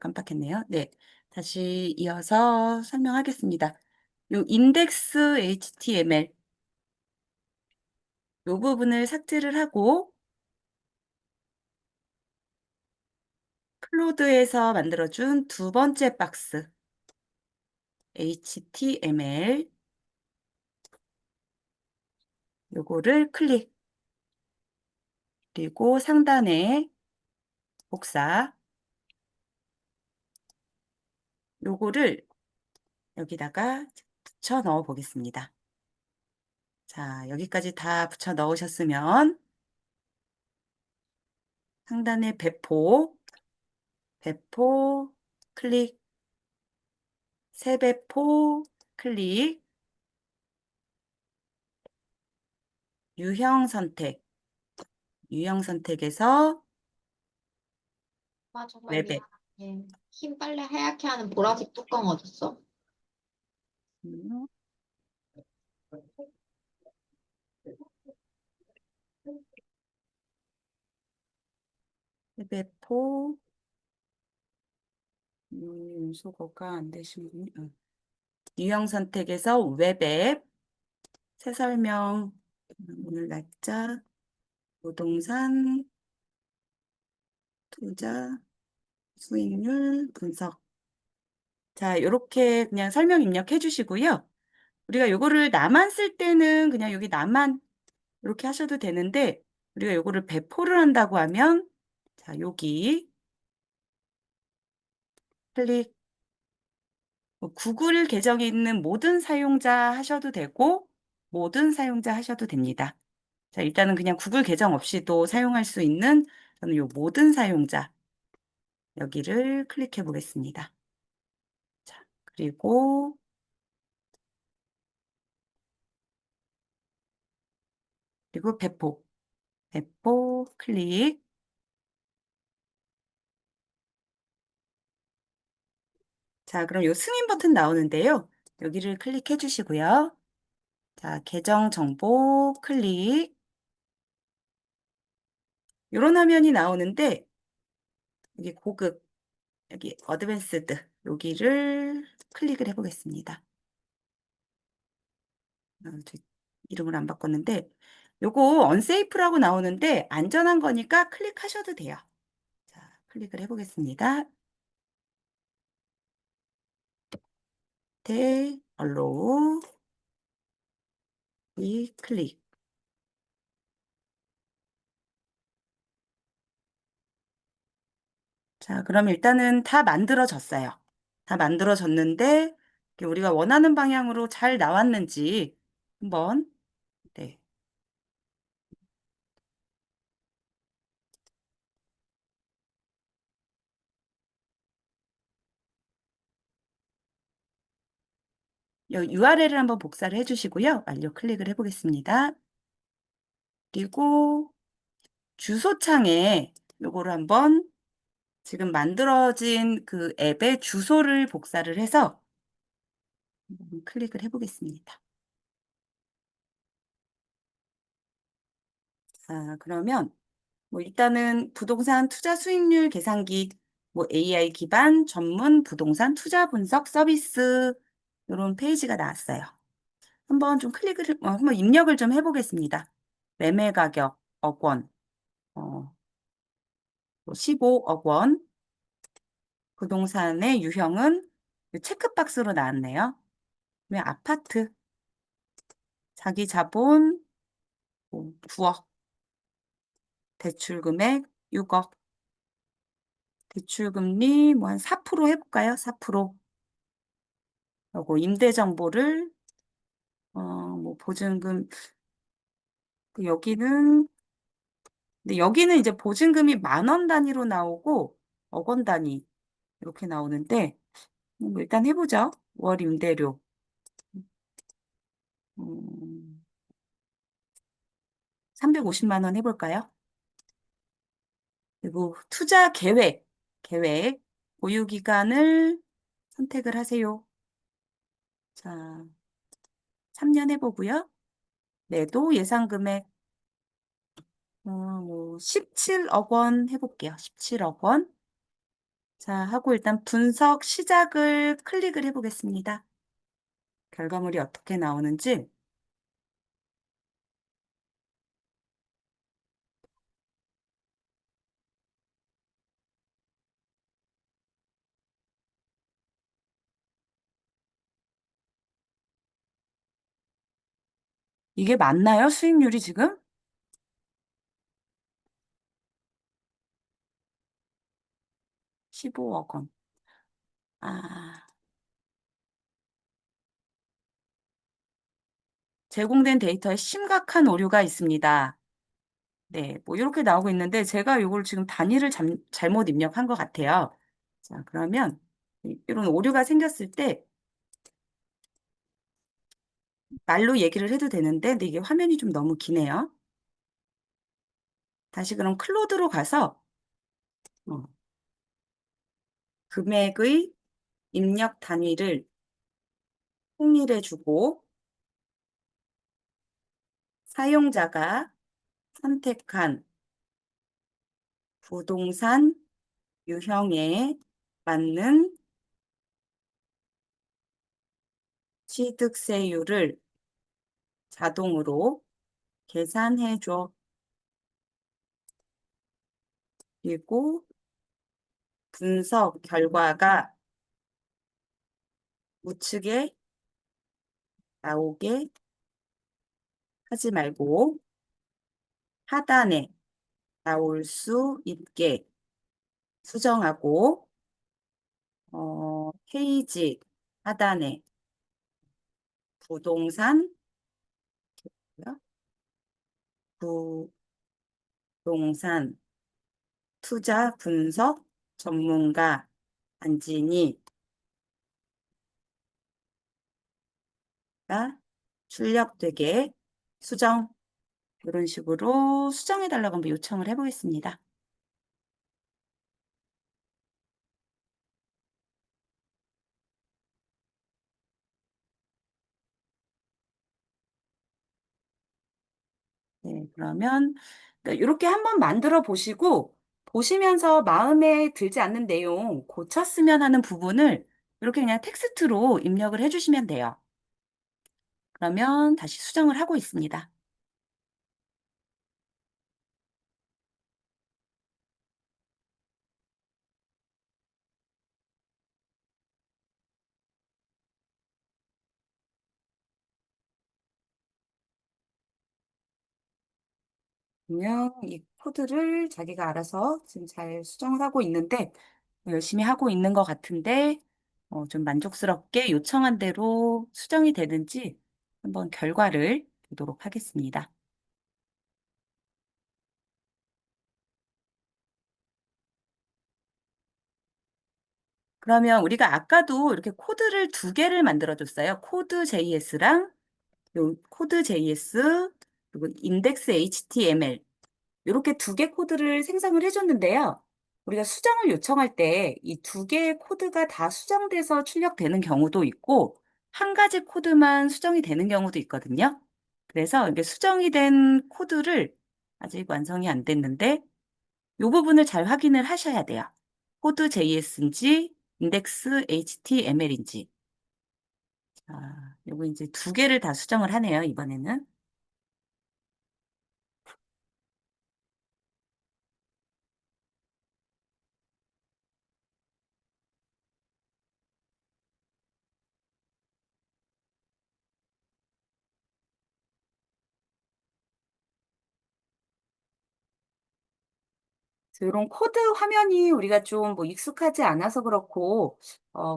깜빡했네요. 네. 다시 이어서 설명하겠습니다. 요 인덱스 HTML 요 부분을 삭제를 하고 클로드에서 만들어준 두 번째 박스 HTML 요거를 클릭 그리고 상단에 복사 요거를 여기다가 붙여 넣어 보겠습니다. 자, 여기까지 다 붙여 넣으셨으면 상단에 배포 클릭, 새 배포 클릭, 유형 선택에서 아, 정말 웹앱, 미안해. 흰 빨래 하얗게 하는 보라색 뚜껑 어딨어? 음, 새 배포, 윤소거가 안 되시면 유형 선택에서 웹앱, 새 설명, 오늘 날짜, 부동산, 투자, 수익률, 분석. 자, 요렇게 그냥 설명 입력해 주시고요. 우리가 요거를 나만 쓸 때는 그냥 여기 나만 이렇게 하셔도 되는데 우리가 요거를 배포를 한다고 하면 자, 여기 클릭 구글 계정이 있는 모든 사용자 하셔도 되고 모든 사용자 하셔도 됩니다. 자, 일단은 그냥 구글 계정 없이도 사용할 수 있는 저는 요 모든 사용자 여기를 클릭해 보겠습니다. 자, 그리고 배포 클릭. 자, 그럼 요 승인 버튼 나오는데요. 여기를 클릭해 주시고요. 자, 계정 정보 클릭. 요런 화면이 나오는데 여기 고급, 여기 어드밴스드 여기를 클릭을 해 보겠습니다. 저 이름을 안 바꿨는데 요거 언세이프라고 나오는데 안전한 거니까 클릭하셔도 돼요. 자, 클릭을 해 보겠습니다. allow 이 클릭. 자, 그럼 일단은 다 만들어졌어요. 다 만들어졌는데 우리가 원하는 방향으로 잘 나왔는지 한번 네. URL을 한번 복사를 해주시고요. 완료 클릭을 해보겠습니다. 그리고 주소창에 요거를 한번 지금 만들어진 그 앱의 주소를 복사를 해서 클릭을 해보겠습니다. 자, 그러면 뭐 일단은 부동산 투자 수익률 계산기, 뭐 AI 기반 전문 부동산 투자 분석 서비스 이런 페이지가 나왔어요. 한번 좀 한번 입력을 좀 해보겠습니다. 매매 가격 억 원, 15억 원, 부동산의 유형은 체크박스로 나왔네요. 왜 아파트, 자기 자본 9억, 대출 금액 6억, 대출 금리 뭐 한 4% 해볼까요? 4%. 그리고 임대 정보를 뭐 보증금 그 여기는 이제 보증금이 10,000원 단위로 나오고 억 원 단위 이렇게 나오는데 뭐 일단 해보죠. 월 임대료 350만 원 해볼까요? 그리고 투자 계획 보유 기간을 선택을 하세요. 자, 3년 해보고요. 매도 예상 금액 뭐 17억 원 해볼게요. 17억 원. 자, 하고 일단 분석 시작을 클릭을 해보겠습니다. 결과물이 어떻게 나오는지. 이게 맞나요? 수익률이 지금? 15억 원. 아, 제공된 데이터에 심각한 오류가 있습니다. 네, 뭐 이렇게 나오고 있는데 제가 이걸 지금 단위를 잘못 입력한 것 같아요. 자, 그러면 이런 오류가 생겼을 때 말로 얘기를 해도 되는데, 근데 이게 화면이 좀 너무 기네요. 다시 그럼 클로드로 가서 어, 금액의 입력 단위를 통일해주고 사용자가 선택한 부동산 유형에 맞는 취득세율을 자동으로 계산해줘. 그리고 분석 결과가 우측에 나오게 하지 말고 하단에 나올 수 있게 수정하고 페이지 하단에 부동산 부동산 투자 분석 전문가 안진이가 출력되게 수정 이런 식으로 수정해 달라고 한번 요청을 해보겠습니다. 네, 그러면 이렇게 한번 만들어 보시고 보시면서 마음에 들지 않는 내용 고쳤으면 하는 부분을 이렇게 그냥 텍스트로 입력을 해주시면 돼요. 그러면 다시 수정을 하고 있습니다. 그러면 이 코드를 자기가 알아서 지금 잘 수정을 하고 있는데 열심히 하고 있는 것 같은데 좀 만족스럽게 요청한 대로 수정이 되는지 한번 결과를 보도록 하겠습니다. 그러면 우리가 아까도 이렇게 코드를 두 개를 만들어줬어요. 코드 JS랑 요 코드 JS 그리고 인덱스 HTML 이렇게 두 개 코드를 생성을 해줬는데요. 우리가 수정을 요청할 때 이 두 개의 코드가 다 수정돼서 출력되는 경우도 있고 한 가지 코드만 수정이 되는 경우도 있거든요. 그래서 이게 수정이 된 코드를 아직 완성이 안 됐는데 이 부분을 잘 확인을 하셔야 돼요. 코드 JS인지 인덱스 HTML인지. 자, 요거 이제 두 개를 다 수정을 하네요, 이번에는. 이런 코드 화면이 우리가 좀 뭐 익숙하지 않아서 그렇고,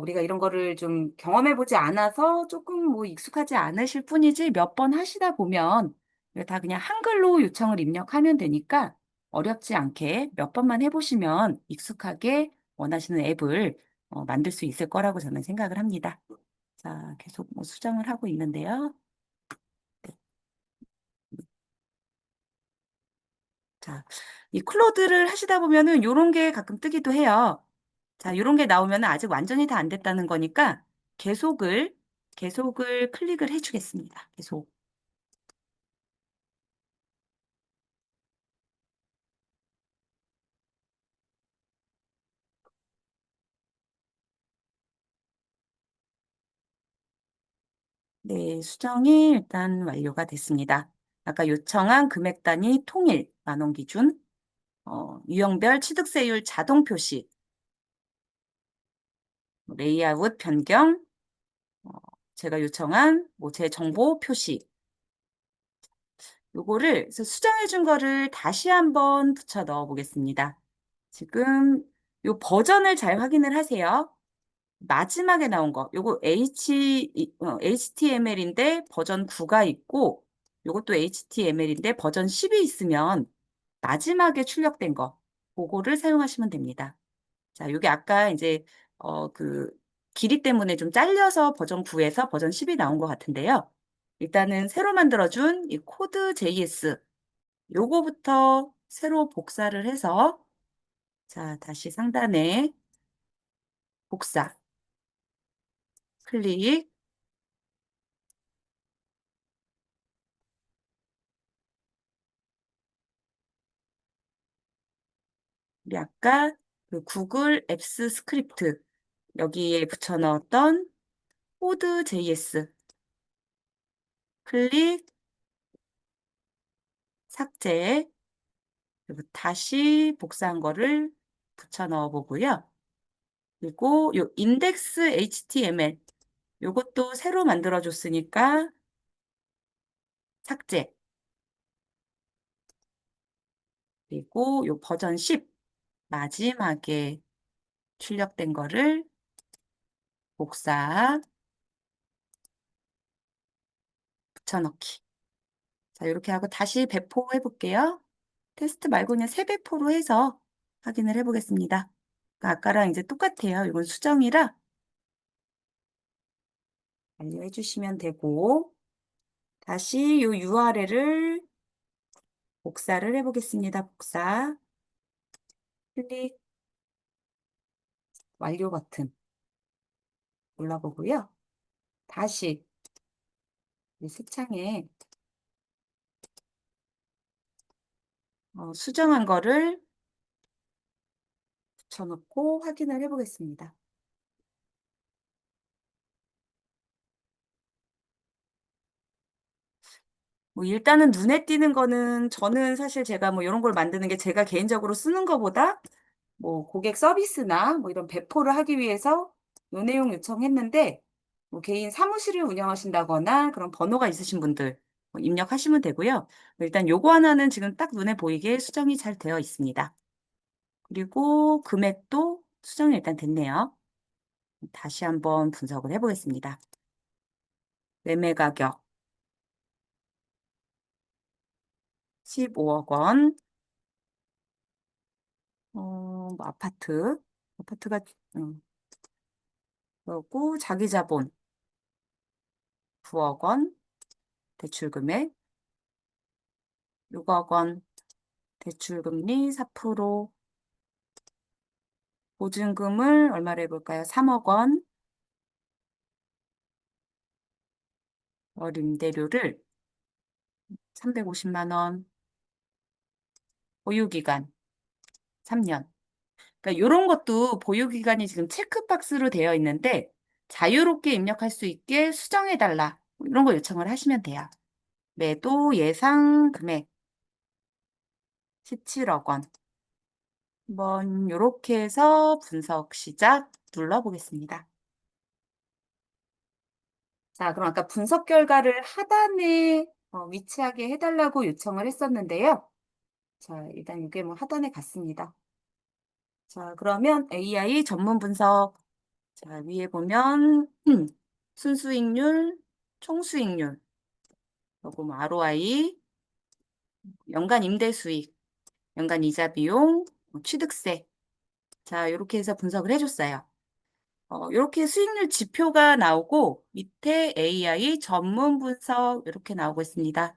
우리가 이런 거를 좀 경험해 보지 않아서 조금 뭐 익숙하지 않으실 뿐이지 몇 번 하시다 보면 이거 다 그냥 한글로 요청을 입력하면 되니까 어렵지 않게 몇 번만 해보시면 익숙하게 원하시는 앱을 만들 수 있을 거라고 저는 생각을 합니다. 자, 계속 뭐 수정을 하고 있는데요. 네. 자, 이 클로드를 하시다 보면은 요런 게 가끔 뜨기도 해요. 자, 요런 게 나오면 아직 완전히 다 안 됐다는 거니까 계속을 클릭을 해주겠습니다. 계속. 네, 수정이 일단 완료가 됐습니다. 아까 요청한 금액 단위 통일, 만원 기준, 유형별 취득세율 자동 표시, 레이아웃 변경, 어, 제가 요청한 뭐 제 정보 표시, 요거를 그래서 수정해 준 거를 다시 한번 붙여 넣어 보겠습니다. 지금 요 버전을 잘 확인을 하세요. 마지막에 나온 거, 요거 HTML인데 버전 9가 있고, 요것도 HTML인데 버전 10이 있으면 마지막에 출력된 거, 그거를 사용하시면 됩니다. 자, 요게 아까 이제, 그, 길이 때문에 좀 잘려서 버전 9에서 버전 10이 나온 것 같은데요. 일단은 새로 만들어준 이 코드 JS, 요거부터 새로 복사를 해서, 자, 다시 상단에 복사, 클릭, 우리 아까 그 구글 앱스 스크립트 여기에 붙여 넣었던 코드 JS 클릭 삭제 그리고 다시 복사한 거를 붙여 넣어 보고요. 그리고 요 인덱스 HTML 요것도 새로 만들어 줬으니까 삭제 그리고 요 버전 10 마지막에 출력된 거를 복사 붙여넣기. 자, 이렇게 하고 다시 배포해 볼게요. 테스트 말고 그냥 세배포로 해서 확인을 해보겠습니다. 그러니까 아까랑 이제 똑같아요. 이건 수정이라 완료해 주시면 되고 다시 이 URL을 복사를 해보겠습니다. 복사 클릭 완료 버튼 눌러보고요. 다시 이 색창에 수정한 거를 붙여놓고 확인을 해보겠습니다. 뭐 일단은 눈에 띄는 거는 저는 사실 제가 뭐 이런 걸 만드는 게 제가 개인적으로 쓰는 것보다 뭐 고객 서비스나 뭐 이런 배포를 하기 위해서 요 내용 요청했는데 뭐 개인 사무실을 운영하신다거나 그런 번호가 있으신 분들 뭐 입력하시면 되고요. 일단 요거 하나는 지금 딱 눈에 보이게 수정이 잘 되어 있습니다. 그리고 금액도 수정이 일단 됐네요. 다시 한번 분석을 해보겠습니다. 매매 가격 15억 원, 뭐 아파트가, 그리고 자기 자본 9억 원, 대출 금액 6억 원, 대출 금리 4%, 보증금을 얼마로 해볼까요? 3억 원, 임대료를 350만 원, 보유기간 3년. 그러니까 이런 것도 보유기간이 지금 체크박스로 되어 있는데 자유롭게 입력할 수 있게 수정해달라. 이런 거 요청을 하시면 돼요. 매도 예상 금액 17억 원. 한번 이렇게 해서 분석 시작 눌러보겠습니다. 자, 그럼 아까 분석 결과를 하단에 위치하게 해달라고 요청을 했었는데요. 자, 일단 이게 뭐 하단에 갔습니다. 자, 그러면 AI 전문 분석. 자, 위에 보면 순수익률, 총수익률, 그리고 뭐 ROI, 연간 임대 수익, 연간 이자 비용, 뭐 취득세. 자, 이렇게 해서 분석을 해줬어요. 이렇게 수익률 지표가 나오고 밑에 AI 전문 분석 이렇게 나오고 있습니다.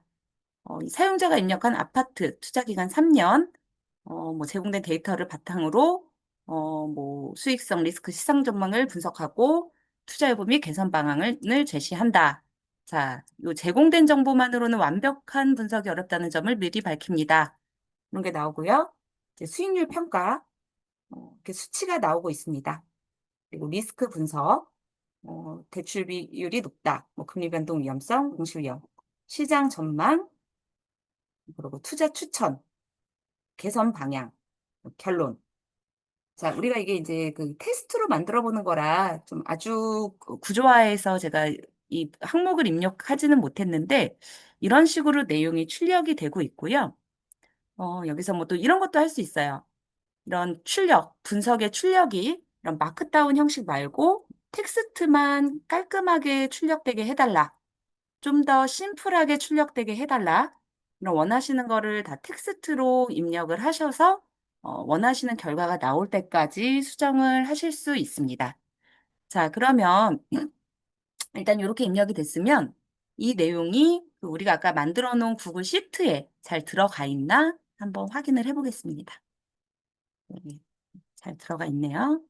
이 사용자가 입력한 아파트 투자 기간 3년, 뭐 제공된 데이터를 바탕으로 뭐 수익성 리스크 시장 전망을 분석하고 투자 여부 및 개선 방안을 제시한다. 자, 요 제공된 정보만으로는 완벽한 분석이 어렵다는 점을 미리 밝힙니다. 이런 게 나오고요. 이제 수익률 평가 이렇게 수치가 나오고 있습니다. 그리고 리스크 분석. 대출 비율이 높다. 뭐 금리 변동 위험성, 공시 위험, 시장 전망, 그리고 투자 추천, 개선 방향, 결론. 자, 우리가 이게 이제 그 테스트로 만들어 보는 거라 좀 아주 구조화해서 제가 이 항목을 입력하지는 못했는데 이런 식으로 내용이 출력이 되고 있고요. 여기서 뭐 또 이런 것도 할 수 있어요. 이런 출력, 분석의 출력이 이런 마크다운 형식 말고 텍스트만 깔끔하게 출력되게 해달라. 좀 더 심플하게 출력되게 해달라. 이런 원하시는 거를 다 텍스트로 입력을 하셔서 원하시는 결과가 나올 때까지 수정을 하실 수 있습니다. 자, 그러면 일단 이렇게 입력이 됐으면 이 내용이 그 우리가 아까 만들어 놓은 구글 시트에 잘 들어가 있나 한번 확인을 해보겠습니다. 네, 잘 들어가 있네요.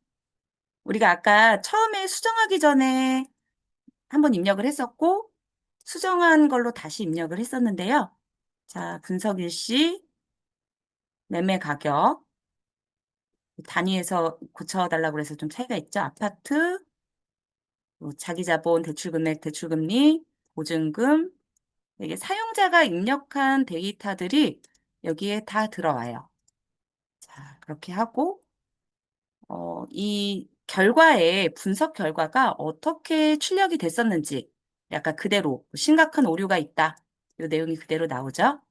우리가 아까 처음에 수정하기 전에 한번 입력을 했었고 수정한 걸로 다시 입력을 했었는데요. 자, 분석 일시, 매매 가격, 단위에서 고쳐달라고 그래서 좀 차이가 있죠. 아파트, 뭐 자기 자본, 대출 금액, 대출 금리, 보증금, 이게 사용자가 입력한 데이터들이 여기에 다 들어와요. 자, 그렇게 하고, 이 결과에 분석 결과가 어떻게 출력이 됐었는지 약간 그대로 심각한 오류가 있다. 이 내용이 그대로 나오죠.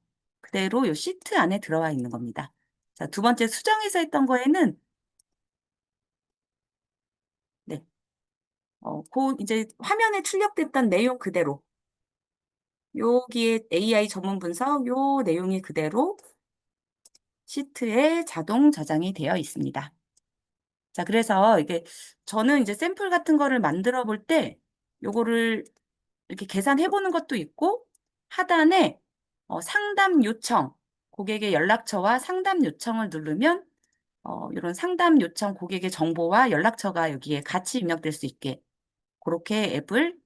그대로 이 시트 안에 들어와 있는 겁니다. 자, 두 번째 수정해서 했던 거에는 네, 그 이제 화면에 출력됐던 내용 그대로 여기에 AI 전문 분석 요 내용이 그대로 시트에 자동 저장이 되어 있습니다. 자, 그래서 이게 저는 이제 샘플 같은 거를 만들어 볼 때 요거를 이렇게 계산해 보는 것도 있고 하단에 상담 요청, 고객의 연락처와 상담 요청을 누르면 이런 상담 요청 고객의 정보와 연락처가 여기에 같이 입력될 수 있게 그렇게 앱을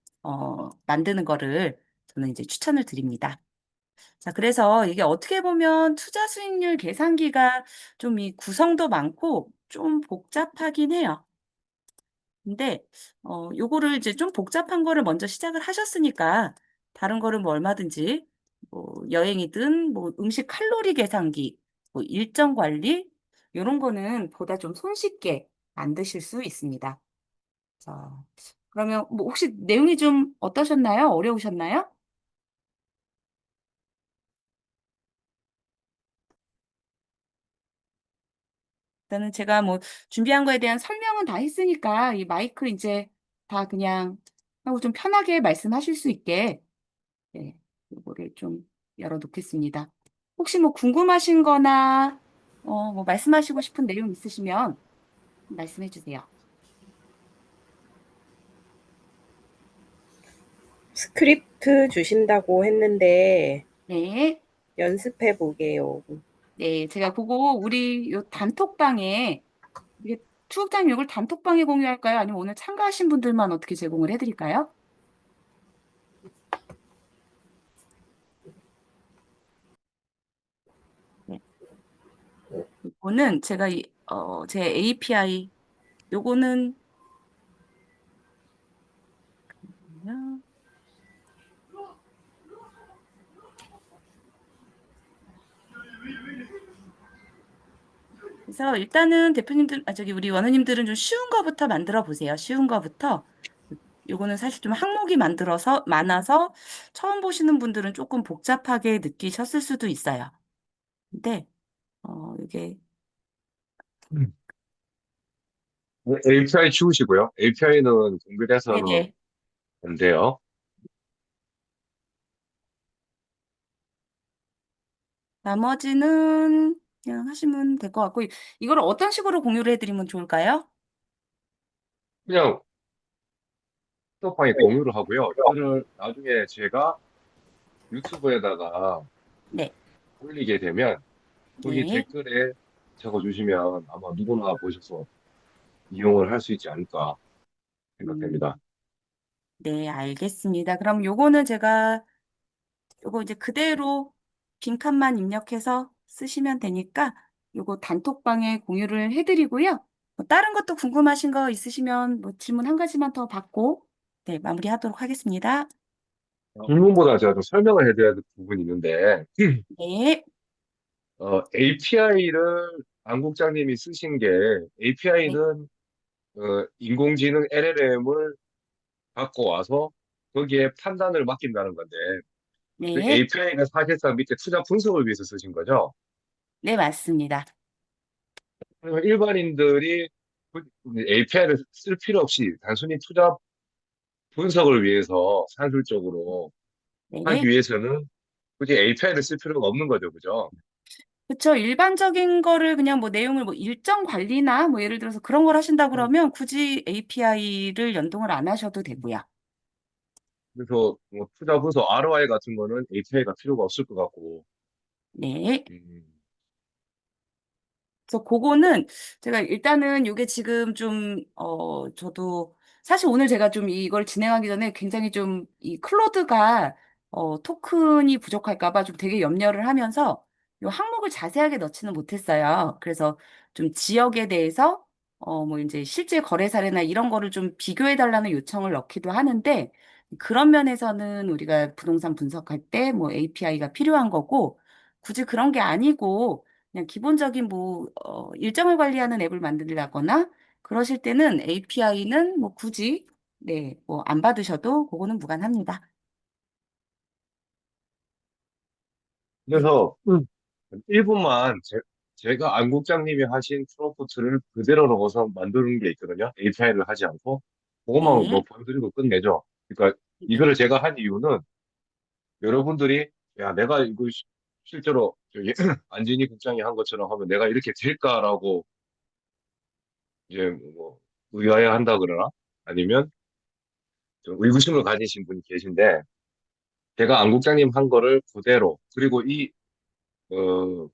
만드는 거를 저는 이제 추천을 드립니다. 자, 그래서 이게 어떻게 보면 투자 수익률 계산기가 좀 이 구성도 많고 좀 복잡하긴 해요. 근데 요거를 이제 좀 복잡한 거를 먼저 시작을 하셨으니까 다른 거를 뭐 얼마든지 뭐 여행이든 뭐 음식 칼로리 계산기, 뭐 일정 관리 요런 거는 보다 좀 손쉽게 만드실 수 있습니다. 자, 그러면 뭐 혹시 내용이 좀 어떠셨나요? 어려우셨나요? 일단은 제가 뭐 준비한 거에 대한 설명은 다 했으니까 이 마이크 이제 다 그냥 하고 좀 편하게 말씀하실 수 있게 네, 이거를 좀 열어놓겠습니다. 혹시 뭐 궁금하신 거나 뭐 말씀하시고 싶은 내용 있으시면 말씀해 주세요. 스크립트 주신다고 했는데 네. 연습해 보게요. 네, 제가 그거 우리 요 단톡방에 이게 투옥장 이걸 단톡방에 공유할까요? 아니면 오늘 참가하신 분들만 어떻게 제공을 해드릴까요? 네. 이거는 제가 제 API 요거는 그래서 일단은 대표님들, 저기 우리 원우님들은 좀 쉬운 거부터 만들어 보세요. 쉬운 거부터. 요거는 사실 좀 항목이 만들어서 많아서 처음 보시는 분들은 조금 복잡하게 느끼셨을 수도 있어요. 근데 이게 API 치우시고요. API는 공개돼서는 네네. 안 돼요. 나머지는 그냥 하시면 될 것 같고 이걸 어떤 식으로 공유를 해드리면 좋을까요? 그냥 카톡방에 공유를 하고요. 이거를 나중에 제가 유튜브에다가 네. 올리게 되면 거기 네. 댓글에 적어주시면 아마 누구나 보셔서 이용을 할 수 있지 않을까 생각됩니다. 음, 네, 알겠습니다. 그럼 요거는 제가 요거 이제 그대로 빈칸만 입력해서 쓰시면 되니까 요거 단톡방에 공유를 해드리고요. 뭐 다른 것도 궁금하신 거 있으시면 뭐 질문 한 가지만 더 받고, 네, 마무리하도록 하겠습니다. 질문보다 제가 좀 설명을 해드려야 될 부분이 있는데, 네, API를 안 국장님이 쓰신 게, 네, API는 인공지능 LLM을 갖고 와서 거기에 판단을 맡긴다는 건데, 그 네, API가 사실상 밑에 투자 분석을 위해서 쓰신 거죠? 네, 맞습니다. 그러면 일반인들이 API를 쓸 필요 없이 단순히 투자 분석을 위해서 산술적으로 하기 네. 위해서는 굳이 API를 쓸 필요가 없는 거죠, 그죠? 그쵸. 일반적인 거를 그냥 뭐 내용을 뭐 일정 관리나 뭐 예를 들어서 그런 걸 하신다 그러면 굳이 API를 연동을 안 하셔도 되고요. 그래서 뭐 투자 분석 ROI 같은 거는 API가 필요가 없을 것 같고, 네. 음, 그래서 그거는 제가 일단은 이게 지금 좀, 저도 사실 오늘 제가 좀 이걸 진행하기 전에 굉장히 좀 이 클로드가 토큰이 부족할까 봐 좀 되게 염려를 하면서 이 항목을 자세하게 넣지는 못했어요. 그래서 좀 지역에 대해서 뭐 이제 실제 거래 사례나 이런 거를 좀 비교해 달라는 요청을 넣기도 하는데 그런 면에서는 우리가 부동산 분석할 때 뭐 API가 필요한 거고 굳이 그런 게 아니고 그냥 기본적인 뭐 일정을 관리하는 앱을 만들려거나 그러실 때는 API는 뭐 굳이 네, 뭐 안 받으셔도 그거는 무관합니다. 네. 그래서 1분만 제가 안 국장님이 하신 프롬프트를 그대로 넣어서 만드는 게 있거든요. API를 하지 않고. 그것만 뭐 네. 보여드리고 끝내죠. 그러니까 네. 이거를 제가 한 이유는 여러분들이 야, 내가 이거 실제로 저기 안진희 국장이 한 것처럼 하면 내가 이렇게 될까라고 이제 뭐 의아해 한다 그러나 아니면 좀 의구심을 가지신 분이 계신데 제가 안 국장님 한 거를 그대로 그리고 이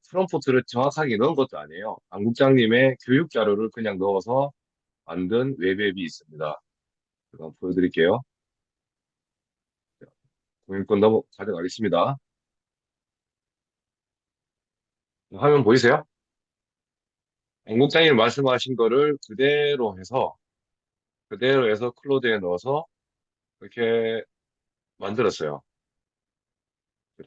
프롬프트를 정확하게 넣은 것도 아니에요. 안 국장님의 교육 자료를 그냥 넣어서 만든 웹앱이 있습니다. 제가 보여드릴게요. 공유권 넘어 가져가겠습니다. 화면 보이세요? 안 국장님 말씀하신 거를 그대로 해서 클로드에 넣어서 이렇게 만들었어요.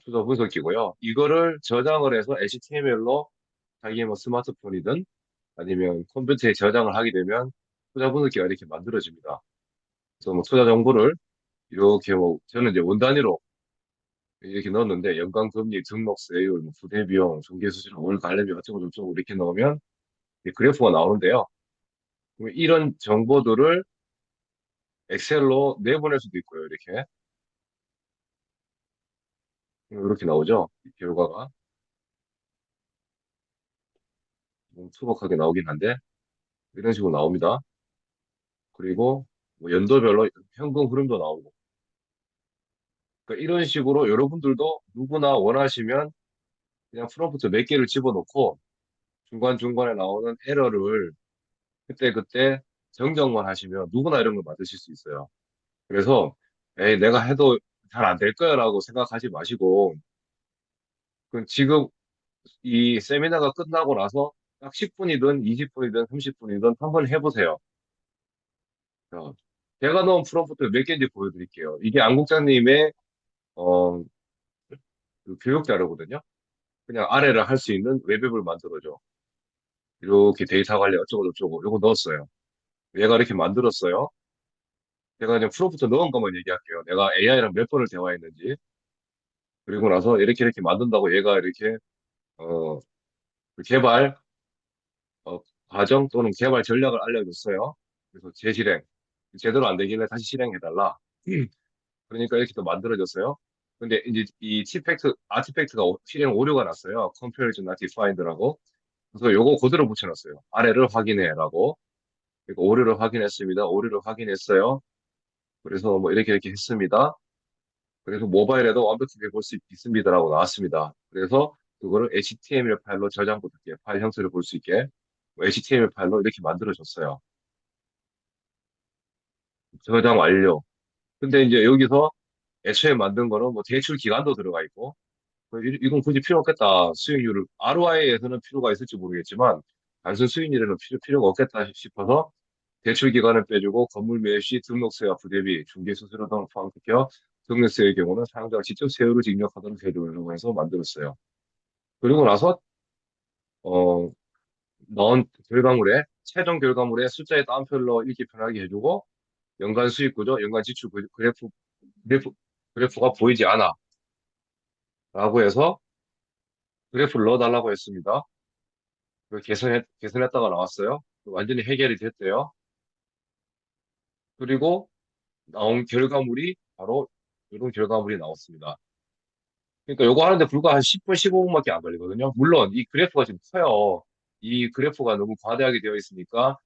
투자 분석기고요. 이거를 저장을 해서 HTML로 자기 뭐 스마트폰이든 아니면 컴퓨터에 저장을 하게 되면 투자 분석기가 이렇게 만들어집니다. 그래서 뭐 투자 정보를 이렇게 뭐 저는 이제 원 단위로 이렇게 넣었는데 연간 금리, 등록 세율, 뭐 부대 비용, 중개 수수료, 월 관리비 어쩌고 저쩌고 이렇게 넣으면 이 그래프가 나오는데요. 그럼 이런 정보들을 엑셀로 내보낼 수도 있고요. 이렇게 나오죠. 이 결과가 좀 투박하게 나오긴 한데 이런 식으로 나옵니다. 그리고 뭐 연도별로 현금 흐름도 나오고. 그러니까 이런 식으로 여러분들도 누구나 원하시면 그냥 프롬프트 몇 개를 집어넣고 중간중간에 나오는 에러를 그때그때 정정만 하시면 누구나 이런 걸 만드실 수 있어요. 그래서 에이, 내가 해도 잘 안 될 거야라고 생각하지 마시고 그 지금 이 세미나가 끝나고 나서 딱 10분이든 20분이든 30분이든 한번 해보세요. 자, 제가 넣은 프롬프트 몇 개인지 보여드릴게요. 이게 안 국장님의 어, 그 교육 자료거든요. 그냥 아래를 할 수 있는 웹앱을 만들어줘. 이렇게 데이터 관리 어쩌고 저쩌고 이거 넣었어요. 얘가 이렇게 만들었어요. 제가 그냥 프롬프트 넣은 것만 얘기할게요. 내가 AI랑 몇 번을 대화했는지. 그리고 나서 이렇게 만든다고 얘가 이렇게 어, 그 개발 어, 과정 또는 개발 전략을 알려줬어요. 그래서 재실행 제대로 안 되길래 다시 실행해달라. 그러니까 이렇게 또 만들어졌어요. 근데 이제 이 아티팩트가 실행 오류가 났어요. Comparison not defined라고. 그래서 요거 그대로 붙여놨어요. 아래를 확인해라고. 그러니까 오류를 확인했습니다. 오류를 확인했어요. 그래서 뭐 이렇게 했습니다. 그래서 모바일에도 완벽하게 볼 수 있습니다라고 나왔습니다. 그래서 그거를 HTML 파일로 저장부터 파일 형태를 볼 수 있게 HTML 파일로 이렇게 만들어줬어요. 저장 완료. 근데 이제 여기서 애초에 만든 거는 뭐 대출 기간도 들어가 있고 이건 굳이 필요 없겠다. 수익률을 ROI에서는 필요가 있을지 모르겠지만 단순 수익률에는 필요가 없겠다 싶어서 대출 기간을 빼주고 건물 매입 시 등록세와 부대비, 중개수수료 등을 포함시켜 등록세의 경우는 사용자가 직접 세율을 입력하도록 해주려고 해서 만들었어요. 그리고 나서 어, 넣은 결과물에 최종 결과물에 숫자에 따옴표로 읽기 편하게 해주고 연간 수익 구조, 연간 지출 그래프, 그래프가 보이지 않아 라고 해서 그래프를 넣어달라고 했습니다. 개선했다가 나왔어요. 완전히 해결이 됐대요. 그리고 나온 결과물이 바로 이런 결과물이 나왔습니다. 그러니까 요거 하는데 불과 한 10분, 15분밖에 안 걸리거든요. 물론 이 그래프가 지금 커요. 이 그래프가 너무 과대하게 되어 있으니까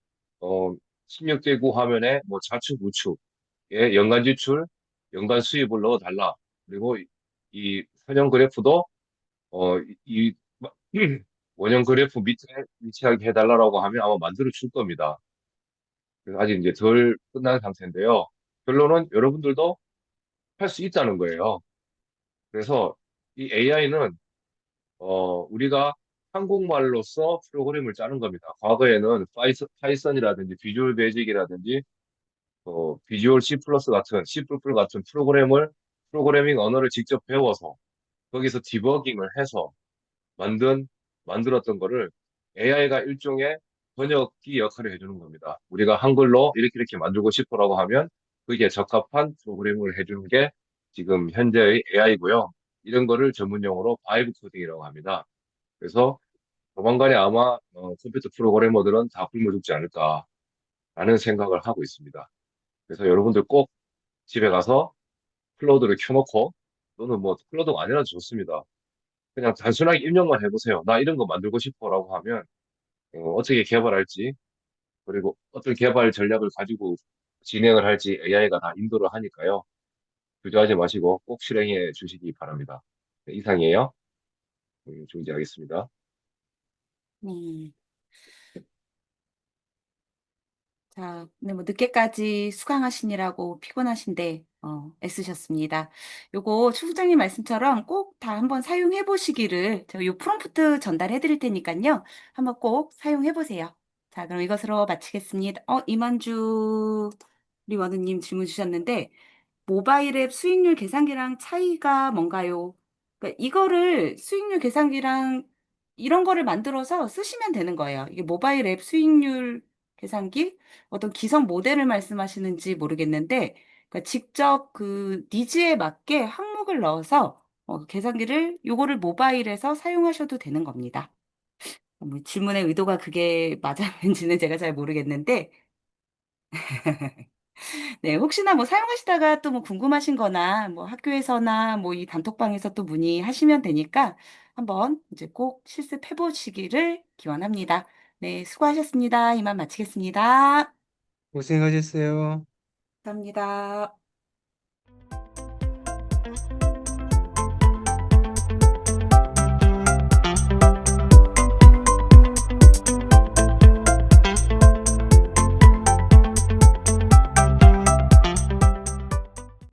16대 9 화면에 뭐 좌측, 우측에 연간 지출, 연간 수입을 넣어달라. 그리고 이 선형 그래프도 이 원형 그래프 밑에 위치하게 해달라고 하면 아마 만들어 줄 겁니다. 그래서 아직 이제 덜 끝난 상태인데요. 결론은 여러분들도 할 수 있다는 거예요. 그래서 이 AI는 우리가 한국말로서 프로그램을 짜는 겁니다. 과거에는 파이썬이라든지 비주얼 베이직이라든지 비주얼 C 플러스 같은 C++ 같은 프로그래밍 언어를 직접 배워서 거기서 디버깅을 해서 만든 만들었던 거를 AI가 일종의 번역기 역할을 해주는 겁니다. 우리가 한글로 이렇게 만들고 싶어라고 하면 그게 적합한 프로그래밍을 해주는 게 지금 현재의 AI고요. 이런 거를 전문용어로 바이브 코딩이라고 합니다. 그래서 조만간에 아마 컴퓨터 프로그래머들은 다 굶어 죽지 않을까라는 생각을 하고 있습니다. 그래서 여러분들 꼭 집에 가서 클로드를 켜놓고 또는 뭐 클로드가 아니라도 좋습니다. 그냥 단순하게 입력만 해보세요. 나 이런 거 만들고 싶어라고 하면 어떻게 개발할지 그리고 어떤 개발 전략을 가지고 진행을 할지 AI가 다 인도를 하니까요. 주저하지 마시고 꼭 실행해 주시기 바랍니다. 네, 이상이에요. 중지하겠습니다. 네. 자, 네, 뭐 늦게까지 수강하시느라고 피곤하신데 애쓰셨습니다. 요거 최 소장님 말씀처럼 꼭 다 한번 사용해 보시기를 제가 요 프롬프트 전달해 드릴 테니까요. 한번 꼭 사용해 보세요. 자, 그럼 이것으로 마치겠습니다. 이만주 리원우님 질문 주셨는데 모바일 앱 수익률 계산기랑 차이가 뭔가요? 그러니까 이거를 수익률 계산기랑 이런 거를 만들어서 쓰시면 되는 거예요. 이게 모바일 앱 수익률 계산기? 어떤 기성 모델을 말씀하시는지 모르겠는데, 그러니까 직접 그 니즈에 맞게 항목을 넣어서 계산기를 요거를 모바일에서 사용하셔도 되는 겁니다. 뭐 질문의 의도가 그게 맞았는지는 제가 잘 모르겠는데, 네, 혹시나 뭐 사용하시다가 또 뭐 궁금하신 거나 뭐 학교에서나 뭐 이 단톡방에서 또 문의하시면 되니까 한번 이제 꼭 실습해 보시기를 기원합니다. 네, 수고하셨습니다. 이만 마치겠습니다. 고생하셨어요. 감사합니다.